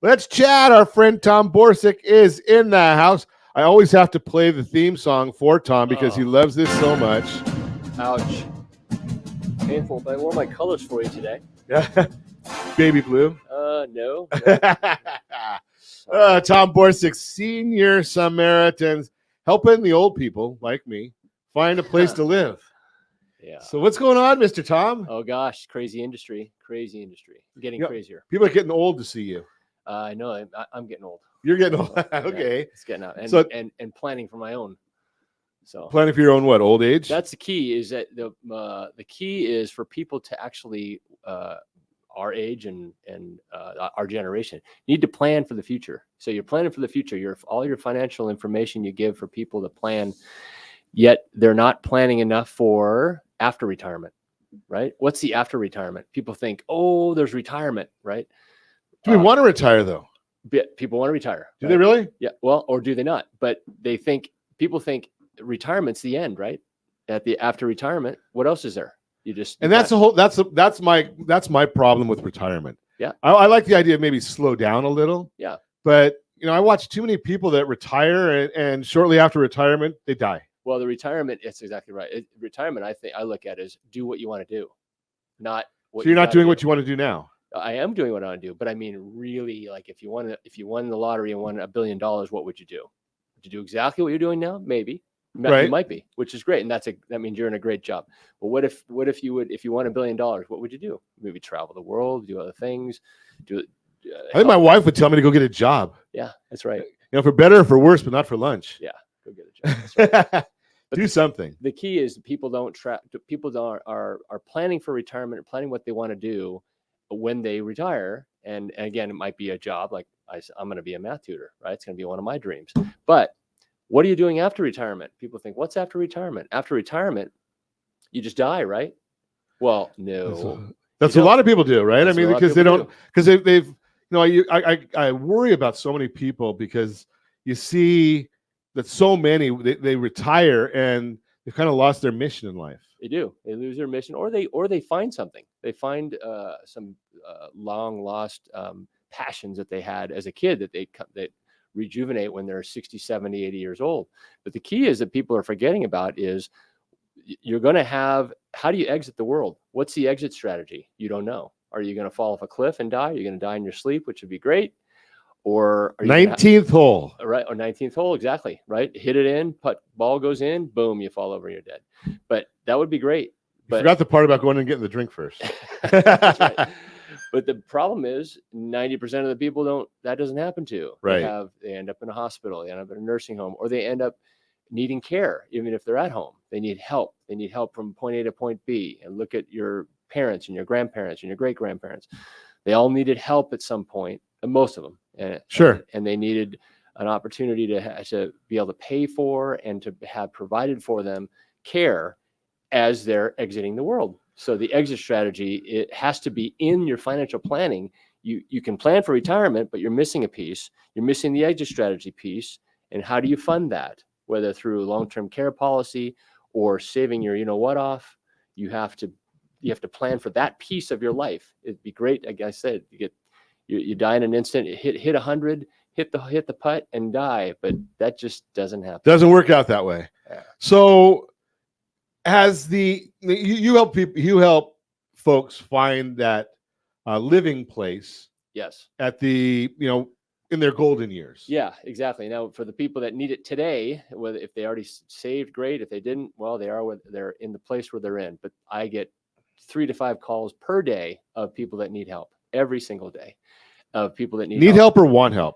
Let's chat. Our friend Tom Borsig is in the house. I always have to play the theme song for Tom because he loves this so much. Ouch. Painful, but I wore my colors for you today. Yeah. Baby blue. No. Tom Borsig, senior Samaritans, helping the old people like me find a place to live. Yeah. So what's going on, Mr. Tom? Oh gosh, crazy industry. Getting crazier. People are getting old to see you. I know. I'm getting old. You're getting old. Okay. Yeah, it's getting out. And planning for my own. So planning for your own what? Old age? That's the key. Is that the key is for people to actually our age and our generation need to plan for the future. So you're planning for the future. All your financial information you give for people to plan, yet they're not planning enough for after retirement, right? What's the after retirement? People think, oh, there's retirement, right? Do we want to retire though? People want to retire. Do they really? Yeah. Well, or do they not? But people think retirement's the end, right? After retirement, what else is there? That's my problem with retirement. Yeah. I like the idea of maybe slow down a little. Yeah. But I watch too many people that retire and shortly after retirement they die. Well, the retirement, it's exactly right. Retirement, I look at is do what you want to do, not what. So you're not doing what you want to do now. I am doing what I want to do, but I mean, really, like if you won the lottery and won $1 billion, what would you do? Would you do exactly what you're doing now? Maybe. Right. You might be, which is great, and that means you're in a great job. But what if you won $1 billion? What would you do? Maybe travel the world, do other things. I think my wife would tell me to go get a job. Yeah, that's right. For better or for worse, but not for lunch. Yeah, go get a job. That's right. Do something. The key is people are planning for retirement, planning what they want to do when they retire. And again, it might be a job like I'm going to be a math tutor, right? It's going to be one of my dreams. But what are you doing after retirement? People think, what's after retirement? After retirement, you just die, right? Well, no. That's what a lot of people do, right? I mean, because they've I worry about so many people because you see that so many they retire and they've kind of lost their mission in life. They do. They lose their mission, or they find something. They find some long lost passions that they had as a kid that rejuvenate when they're 60, 70, 80 years old. But the key is that people are forgetting about is you're going to have, how do you exit the world? What's the exit strategy? You don't know. Are you going to fall off a cliff and die? You're going to die in your sleep, which would be great. Or 19th hole. Right. Or 19th hole. Exactly. Right. Hit it in, ball goes in, boom, you fall over and you're dead. But that would be great. But you forgot the part about going and getting the drink first. That's right. But the problem is 90% of the people that doesn't happen to. Right. They end up in a hospital, they end up in a nursing home, or they end up needing care, even if they're at home. They need help. They need help from point A to point B. And look at your parents and your grandparents and your great grandparents. They all needed help at some point, and most of them. Sure. And they needed an opportunity to be able to pay for and to have provided for them care as they're exiting the world. So the exit strategy, it has to be in your financial planning. You can plan for retirement, but you're missing a piece. You're missing the exit strategy piece. And how do you fund that? Whether through long-term care policy or saving your off, you have to plan for that piece of your life. It'd be great, like I said, you die in an instant, hit 100, hit the putt and die, but that just doesn't happen. Doesn't work out that way. Yeah. So you help people, you help folks find that living place. Yes. At the in their golden years. Yeah, exactly. Now, for the people that need it today, whether if they already saved, great. If they didn't, well, they're in the place where they're in. But I get 3 to 5 calls per day of people that need help every single day. Of people that need help or want help.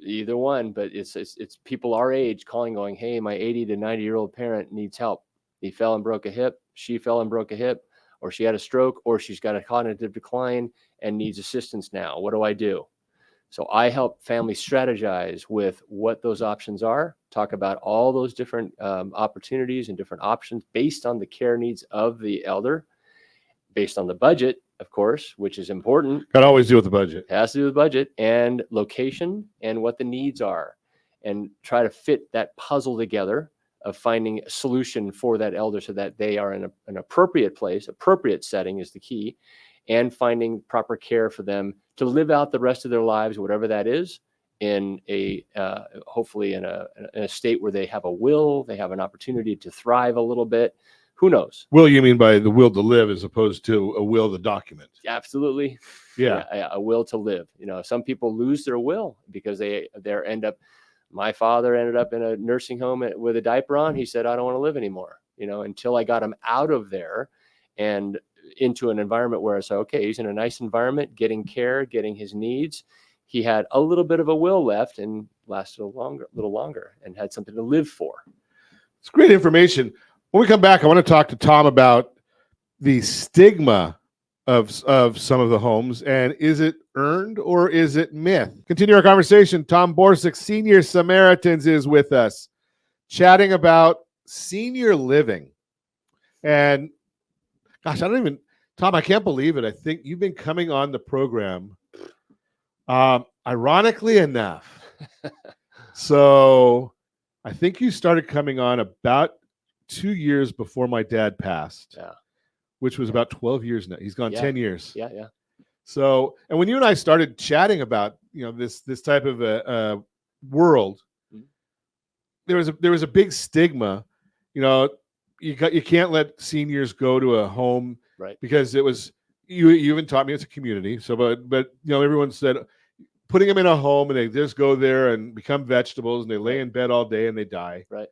Either one, but it's people our age calling, going, "Hey, my 80 to 90-year-old parent needs help. He fell and broke a hip. She fell and broke a hip, or she had a stroke, or she's got a cognitive decline and needs assistance now. What do I do?" So I help families strategize with what those options are, talk about all those different opportunities and different options based on the care needs of the elder, based on the budget, of course, which is important. Got to always do with the budget. It has to do with budget and location and what the needs are, and try to fit that puzzle together of finding a solution for that elder so that they are in an appropriate place. Appropriate setting is the key. and finding proper care for them to live out the rest of their lives, whatever that is, in a hopefully in a state where they have a will, they have an opportunity to thrive a little bit. Who knows? Will, you mean by the will to live as opposed to a will to document? Absolutely. Yeah. A will to live. Some people lose their will because they end up. My father ended up in a nursing home with a diaper on. He said, "I don't want to live anymore." Until I got him out of there and into an environment where I said, okay, he's in a nice environment, getting care, getting his needs. He had a little bit of a will left and lasted a little longer and had something to live for. It's great information. When we come back, I want to talk to Tom about the stigma of some of the homes, and is it earned or is it myth? Continue our conversation. Tom Borsuk, Senior Samaritans, is with us, chatting about senior living. And gosh, Tom, I can't believe it. I think you've been coming on the program, ironically enough. So I think you started coming on about 2 years before my dad passed. Yeah. Which was about 12 years now. He's gone 10 years. Yeah. So, and when you and I started chatting about, this type of a world, there was a big stigma. You can't let seniors go to a home, right? Because it was you even taught me it's a community. So, but everyone said putting them in a home and they just go there and become vegetables and they lay in bed all day and they die. Right.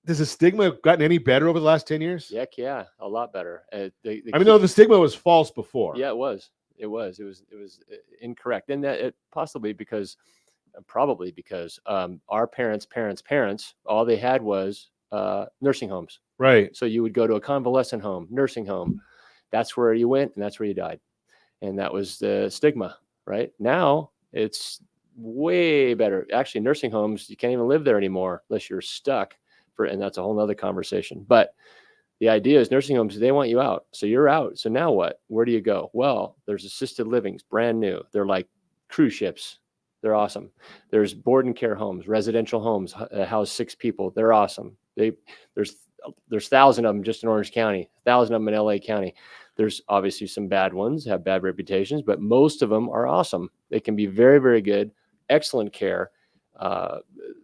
Does the stigma gotten any better over the last 10 years? Heck yeah, a lot better. No, the stigma was false before. Yeah, it was incorrect, and that probably because our parents, all they had was nursing homes. Right. So you would go to a convalescent home, nursing home. That's where you went, and that's where you died, and that was the stigma. Right now, it's way better. Actually, nursing homes, you can't even live there anymore unless you're stuck. And that's a whole nother conversation. But the idea is nursing homes, they want you out. So you're out. So now what? Where do you go? Well, there's assisted livings, brand new. They're like cruise ships. They're awesome. There's board and care homes, residential homes, house 6 people. They're awesome. There's 1,000 of them just in Orange County, 1,000 of them in LA County. There's obviously some bad ones, have bad reputations, but most of them are awesome. They can be very, very good, excellent care.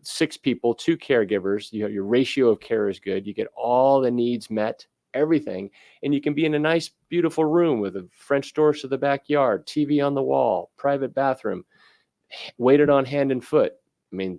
6 people, 2 caregivers, your ratio of care is good. You get all the needs met, everything. And you can be in a nice, beautiful room with a French doors to the backyard, TV on the wall, private bathroom, waited on hand and foot.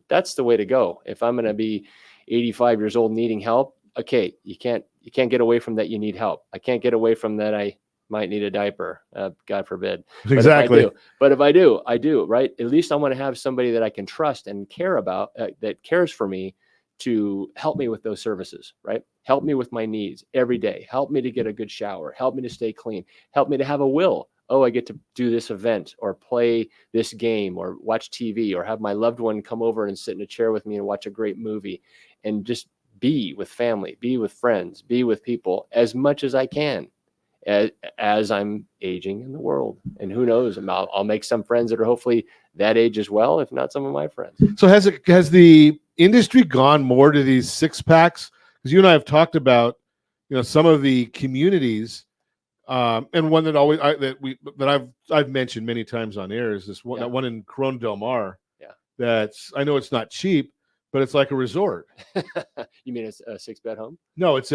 That's the way to go. If I'm going to be 85 years old needing help, okay, you can't get away from that. You need help. I can't get away from that. I might need a diaper, God forbid. Exactly. But if I do, right? At least I want to have somebody that I can trust and care about, that cares for me, to help me with those services, right? Help me with my needs every day. Help me to get a good shower. Help me to stay clean. Help me to have a will. Oh, I get to do this event or play this game or watch TV or have my loved one come over and sit in a chair with me and watch a great movie and just be with family, be with friends, be with people as much as I can. As I'm aging in the world, and who knows, I'll make some friends that are hopefully that age as well, if not some of my friends. So has the industry gone more to these 6-packs? Because you and I have talked about, some of the communities, and one that I've mentioned many times on air is this one, that one in Corona Del Mar. Yeah, that's, I know it's not cheap, but it's like a resort. You mean a 6-bed home? No, it's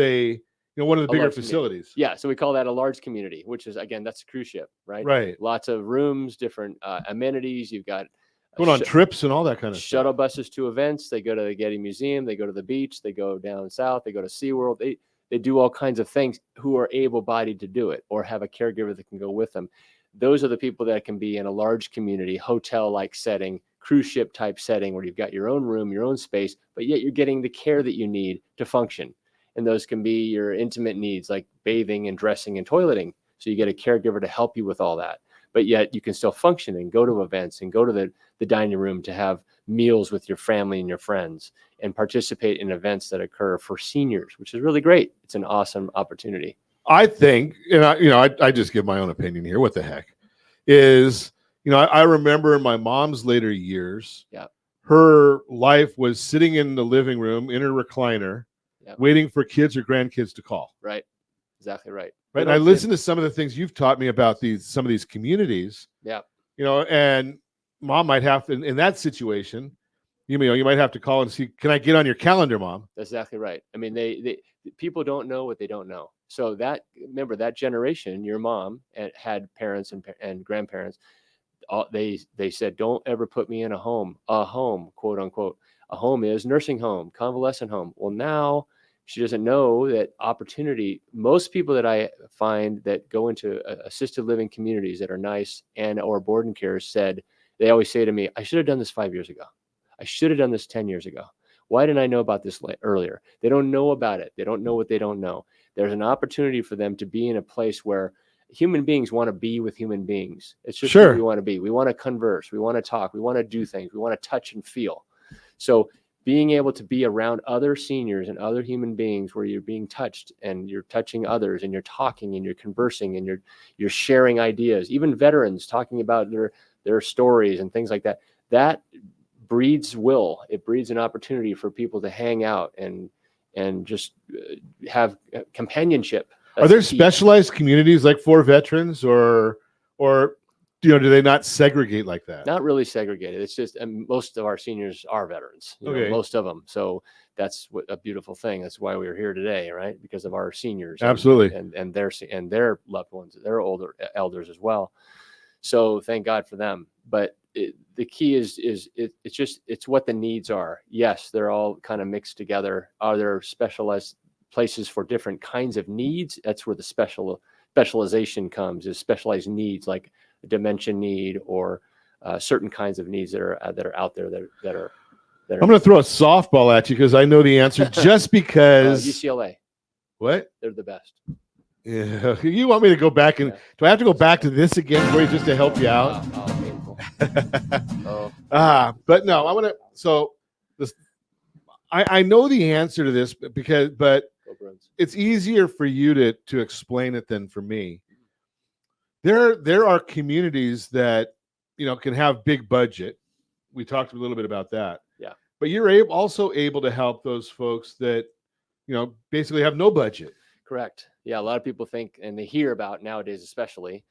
one of the bigger facilities. Yeah, so we call that a large community, which is, again, that's a cruise ship, right? Right. Lots of rooms, different amenities. You've got going on trips and all that kind of shuttle stuff. Buses to events. They go to the Getty Museum. They go to the beach. They go down south. They go to SeaWorld. They do all kinds of things, who are able-bodied to do it or have a caregiver that can go with them. Those are the people that can be in a large community, hotel-like setting, cruise ship type setting, where you've got your own room, your own space, but yet you're getting the care that you need to function. And those can be your intimate needs like bathing and dressing and toileting. So you get a caregiver to help you with all that. But yet you can still function and go to events and go to the dining room to have meals with your family and your friends and participate in events that occur for seniors, which is really great. It's an awesome opportunity. I think, and I just give my own opinion here. What the heck is, I remember in my mom's later years, her life was sitting in the living room in her recliner, waiting for kids or grandkids to call. Right. Exactly right. Right. And I listen to some of the things you've taught me about some of these communities. Yeah. And mom might have to, in that situation, you might have to call and see, can I get on your calendar, Mom? That's exactly right. I mean, they people don't know what they don't know. So remember that generation, your mom had parents and grandparents. They said, don't ever put me in a home, quote unquote. A home is nursing home, convalescent home. Well, now she doesn't know that opportunity. Most people that I find that go into assisted living communities that are nice or board and care they always say to me, I should have done this 5 years ago. I should have done this 10 years ago. Why didn't I know about this earlier? They don't know about it. They don't know what they don't know. There's an opportunity for them to be in a place where human beings want to be with human beings. It's just Sure. what we want to be. We want to converse. We want to talk. We want to do things. We want to touch and feel. So being able to be around other seniors and other human beings where you're being touched and you're touching others and you're talking and you're conversing and you're sharing ideas, even veterans talking about their stories and things like that, that breeds will. It breeds an opportunity for people to hang out and just have companionship. Are there specialized communities like for veterans or do they not segregate like that? Not really segregated. It's just most of our seniors are veterans. Okay. Most of them. So that's a beautiful thing. That's why we're here today, right? Because of our seniors. Absolutely. And their loved ones, their older elders as well. So thank God for them. But the key is it's what the needs are. Yes, they're all kind of mixed together. Are there specialized places for different kinds of needs? That's where the specialization comes, is specialized needs like a dementia need or certain kinds of needs that are out there that are. I'm going to throw a softball at you because I know the answer just because UCLA. What? They're the best. Yeah. You want me to go back and do I have to go back to this again for you just to help you out? Painful. But no, I want to. So this, I know the answer to this but it's easier for you to explain it than for me. There are communities that can have big budget. We talked a little bit about that. Yeah. But you're also able to help those folks that basically have no budget. Correct. Yeah, a lot of people think, and they hear about nowadays, especially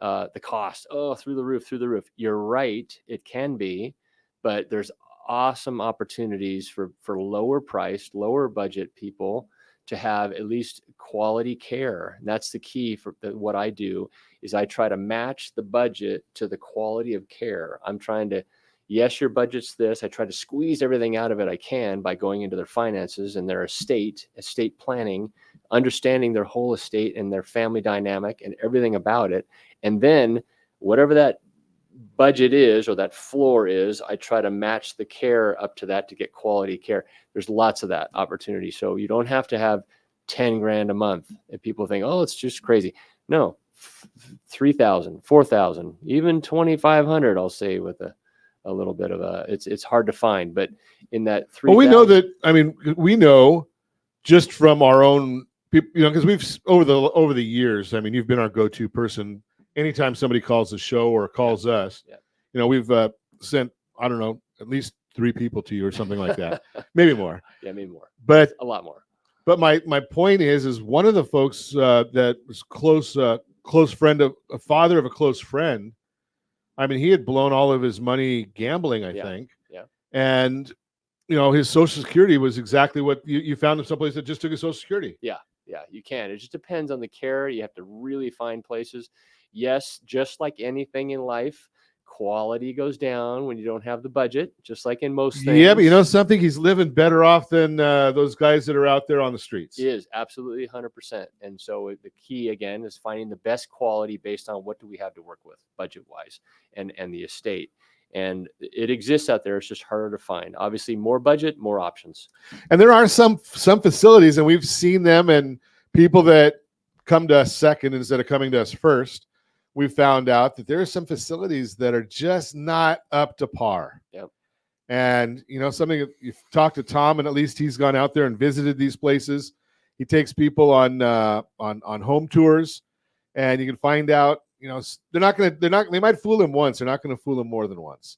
the cost. Oh, through the roof. You're right. It can be, but there's awesome opportunities for lower priced, lower budget people to have at least quality care. And that's the key for what I do is I try to match the budget to the quality of care. I'm trying to, yes, your budget's this. I try to squeeze everything out of it I can by going into their finances and their estate planning, understanding their whole estate and their family dynamic and everything about it. And then whatever that budget is or that floor is, I try to match the care up to that to get quality care. There's lots of that opportunity. So you don't have to have 10 grand a month. And people think, oh, it's just crazy. No, 3,000, 4,000, even 2,500, I'll say with a little bit of it's hard to find, but in that 3,000. Well, we know that, we know just from our own people, because we've over the years, you've been our go-to person. Anytime somebody calls the show or calls us, we've sent, I don't know, at least 3 people to you or something like that. Maybe more. Yeah, maybe more. But a lot more. But my point is one of the folks that was close friend of a father of a close friend. He had blown all of his money gambling, I think. Yeah. And his Social Security was exactly what you found him someplace that just took his Social Security. Yeah, you can. It just depends on the care. You have to really find places. Yes, just like anything in life, quality goes down when you don't have the budget, just like in most things. Yeah, but something, he's living better off than those guys that are out there on the streets. He is, absolutely 100%. And so the key, again, is finding the best quality based on what do we have to work with budget-wise and the estate. And it exists out there. It's just harder to find. Obviously, more budget, more options. And there are some facilities, and we've seen them, and people that come to us second instead of coming to us first, we found out that there are some facilities that are just not up to par. Yep. And something you've talked to Tom, and at least he's gone out there and visited these places. He takes people on home tours, and you can find out, they might fool him once. They're not going to fool him more than once.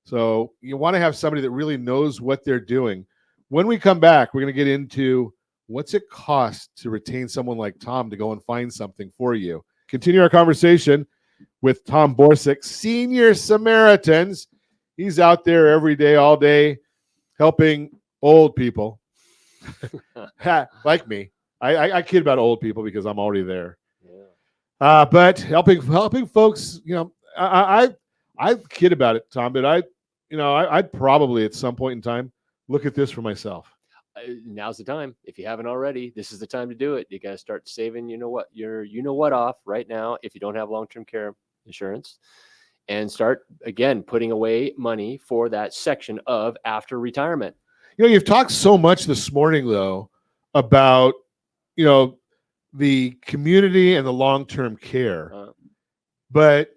So you want to have somebody that really knows what they're doing. When we come back, we're going to get into what's it cost to retain someone like Tom to go and find something for you? Continue our conversation with Tom Borsig, Senior Samaritans. He's out there every day, all day, helping old people like me. I kid about old people because I'm already there. Yeah. But helping folks, I kid about it, Tom, but I'd probably at some point in time look at this for myself. Now's the time. If you haven't already, this is the time to do it. You got to start saving, what off right now if you don't have long-term care insurance, and start again putting away money for that section of after retirement. You've talked so much this morning though about the community and the long-term care, but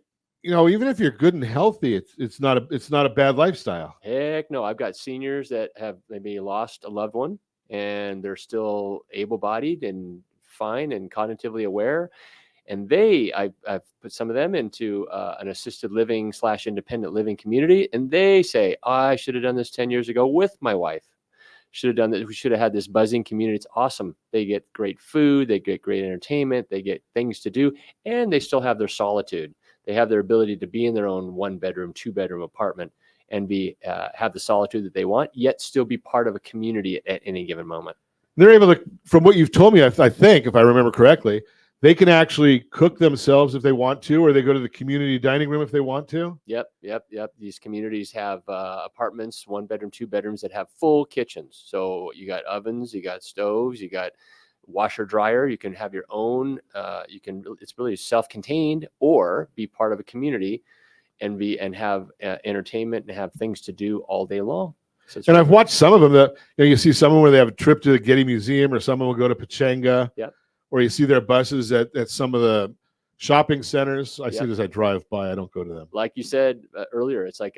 even if you're good and healthy, it's not a bad lifestyle. Heck no. I've got seniors that have maybe lost a loved one and they're still able-bodied and fine and cognitively aware. And I've put some of them into an assisted living / independent living community. And they say, I should have done this 10 years ago with my wife. Should have done that. We should have had this buzzing community. It's awesome. They get great food. They get great entertainment. They get things to do. And they still have their solitude. They have their ability to be in their own 1-bedroom, 2-bedroom apartment and have the solitude that they want, yet still be part of a community at any given moment. They're able to, from what you've told me, I think, if I remember correctly, they can actually cook themselves if they want to, or they go to the community dining room if they want to. Yep. These communities have apartments, 1-bedroom, 2-bedrooms that have full kitchens. So you got ovens, you got stoves, you got washer dryer. You can have your own. It's really self-contained, or be part of a community and have entertainment and have things to do all day long. So and I've watched some of them that you see someone where they have a trip to the Getty Museum, or someone will go to Pachanga. Yep. Or you see their buses at some of the shopping centers. I see this. I drive by. I don't go to them. Like you said earlier, it's like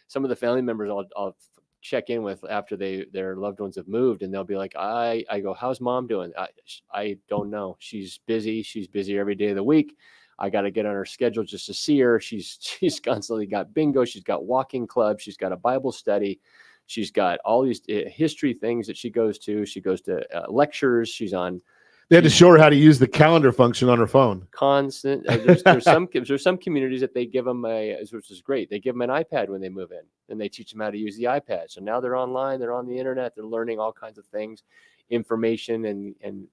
some of the family members I'll check in with after their loved ones have moved, and they'll be like, I go, how's mom doing? I don't know. She's busy. She's busy every day of the week. I got to get on her schedule just to see her. She's constantly got bingo. She's got walking club. She's got a Bible study. She's got all these history things that she goes to. She goes to lectures. She's on. They had to show her how to use the calendar function on her phone. Constant. There's some communities that they give them which is great. They give them an iPad when they move in, and they teach them how to use the iPad. So now they're online, they're on the internet, they're learning all kinds of things, information and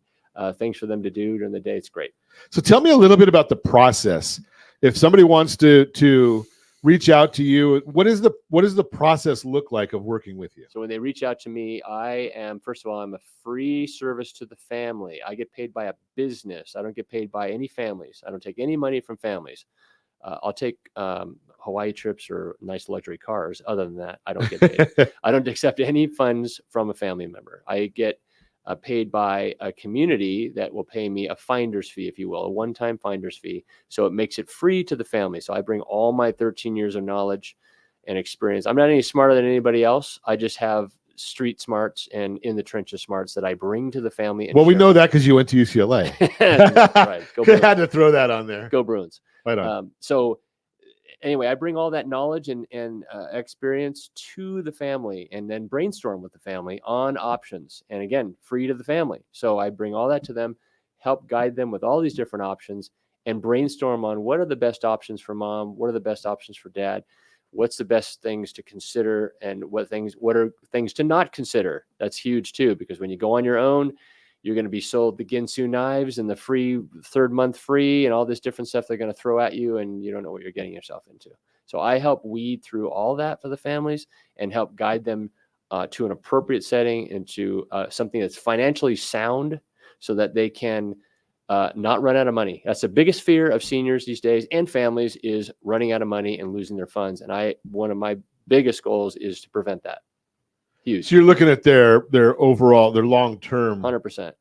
things for them to do during the day. It's great. So tell me a little bit about the process. If somebody wants to reach out to you, what does the process look like of working with you? So when they reach out to me, first of all, I'm a free service to the family. I get paid by a business. I don't get paid by any families. I don't take any money from families. I'll take Hawaii trips or nice luxury cars. Other than that, I don't get paid. I don't accept any funds from a family member. I get paid by a community that will pay me a finder's fee, if you will, a one-time finder's fee. So it makes it free to the family. So I bring all my 13 years of knowledge and experience. I'm not any smarter than anybody else. I just have street smarts and in the trenches smarts that I bring to the family. Well, we know that because you went to UCLA. Right. Go Bruins. Had to throw that on there. Go Bruins. Right on. So anyway, I bring all that knowledge and experience to the family, and then brainstorm with the family on options. And again, free to the family. So I bring all that to them, help guide them with all these different options, and brainstorm on what are the best options for mom, what are the best options for dad, what's the best things to consider, and what are things to not consider. That's huge too, because when you go on your own, you're going to be sold the Ginsu knives and the free 3rd month free and all this different stuff they're going to throw at you, and you don't know what you're getting yourself into. So I help weed through all that for the families and help guide them to an appropriate setting and to something that's financially sound, so that they can not run out of money. That's the biggest fear of seniors these days and families, is running out of money and losing their funds. And one of my biggest goals is to prevent that. Huge. So you're looking at their overall, their long term. 100%.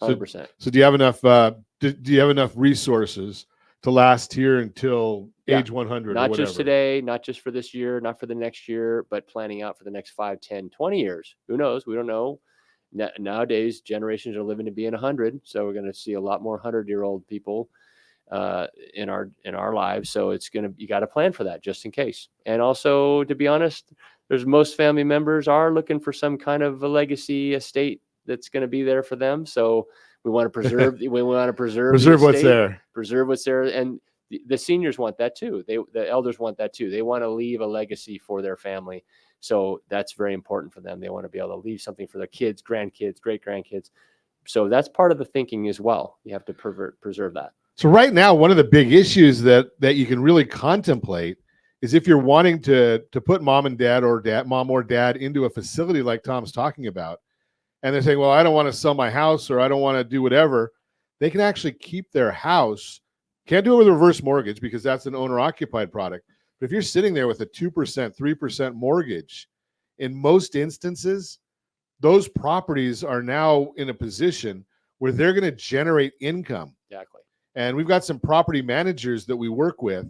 So do you have enough? Do you have enough resources to last here until age 100? Not just today, not just for this year, not for the next year, but planning out for the next 5, 10, 20 years. Who knows? We don't know. Nowadays, generations are living to be in 100, so we're going to see a lot more 100-year-old people in our lives. So you got to plan for that just in case. And also, to be honest, most family members are looking for some kind of a legacy estate that's going to be there for them. So we want to preserve preserve the what's estate, there. preserve what's there, and the seniors want that too. The elders want that too. They want to leave a legacy for their family. So that's very important for them. They want to be able to leave something for their kids, grandkids, great grandkids. So that's part of the thinking as well. You have to preserve that. So right now, one of the big issues that you can really contemplate is if you're wanting to put mom or dad into a facility like Tom's talking about, and they're saying, well, I don't want to sell my house or I don't want to do whatever, they can actually keep their house. Can't do it with a reverse mortgage because that's an owner-occupied product. But if you're sitting there with a 2%, 3% mortgage, in most instances, those properties are now in a position where they're going to generate income. Exactly. And we've got some property managers that we work with.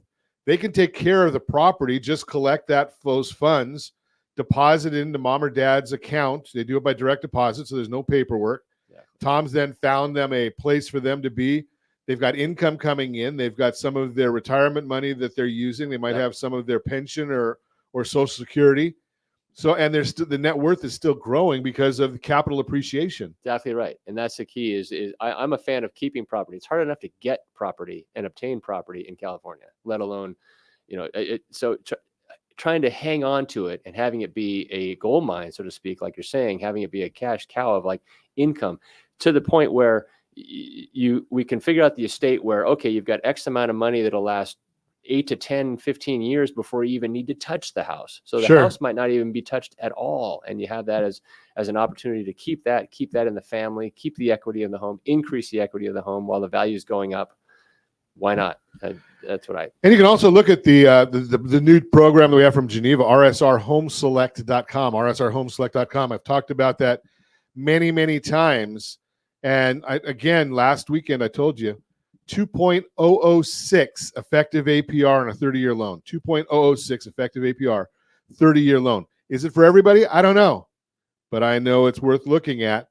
They can take care of the property, just collect those funds, deposit it into mom or dad's account. They do it by direct deposit, so there's no paperwork. Yeah. Tom's then found them a place for them to be. They've got income coming in. They've got some of their retirement money that they're using. They might have some of their pension or Social Security. So, and there's the net worth is still growing because of the capital appreciation. Exactly right. And that's the key is I'm a fan of keeping property. It's hard enough to get property and obtain property in California, let alone, trying to hang on to it and having it be a gold mine, so to speak, like you're saying, having it be a cash cow of like income to the point where we can figure out the estate where, okay, you've got X amount of money that'll last 8 to 10, 15 years before you even need to touch the house. So the house might not even be touched at all. And you have that as an opportunity to keep that in the family, keep the equity of the home, increase the equity of the home while the value is going up. Why not? That's what I. And you can also look at the new program that we have from Geneva, rsrhomeselect.com, rsrhomeselect.com. I've talked about that many, many times. And again, last weekend, I told you, 2.006 effective APR on a 30-year loan. 2.006 effective APR, 30-year loan. Is it for everybody? I don't know. But I know it's worth looking at.